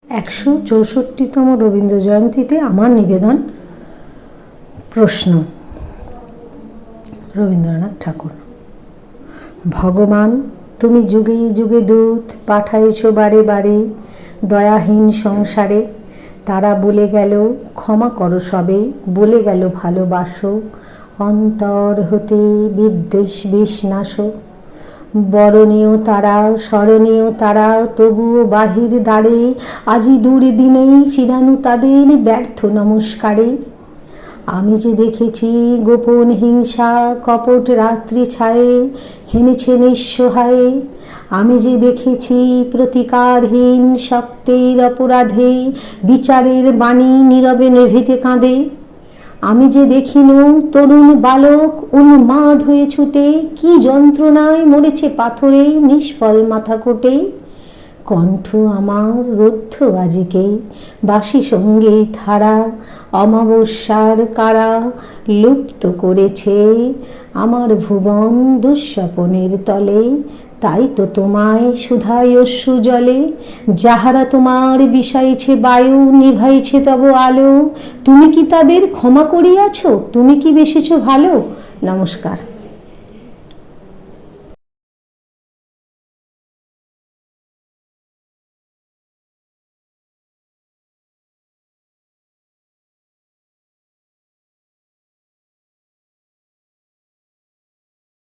164তম রবীন্দ্র জয়ন্তীতে আমার নিবেদন প্রশ্ন। রবীন্দ্রনাথ ঠাকুর। ভগবান, তুমি যুগে যুগে দূত পাঠাইছ বারে বারে দয়াহীন সংসারে। তারা বলে গেল ক্ষমা করো সবে, বলে গেল ভালোবাসো, অন্তর হতে বিদ্বেষ বিষ বরণীয় তারা স্মরণীয় তারা, তবুও বাহির দ্বারে আজি দুর্দিনেই ফিরানো তাদের ব্যর্থ নমস্কারে। আমি যে দেখেছি গোপন হিংসা কপট রাত্রি ছায়ে হেনেছে নিঃসহায়ে। আমি যে দেখেছি প্রতিকারহীন শক্তের অপরাধে বিচারের বাণী নীরবে নেভিতে কাঁদে। আমি যে দেখিনু তরুণ বালক উন্মাদ হয়ে ছুটে কি যন্ত্রণায় মরেছে পাথরে নিষ্ফল মাথা কোটে। কণ্ঠ আমার রুদ্ধ আজিকে বাসি সঙ্গীত হারা, অমাবস্যার কারা লুপ্ত করেছে আমার ভুবন দুঃস্বপনের তলে। তাই তো তোমায় সুধাই অশ্রু জলে, যাহারা তোমার বিষাইছে বায়ু নিভাইছে তব আলো। তুমি কি তাদের ক্ষমা করিয়াছ? তুমি কি বেসেছ ভালো? নমস্কার।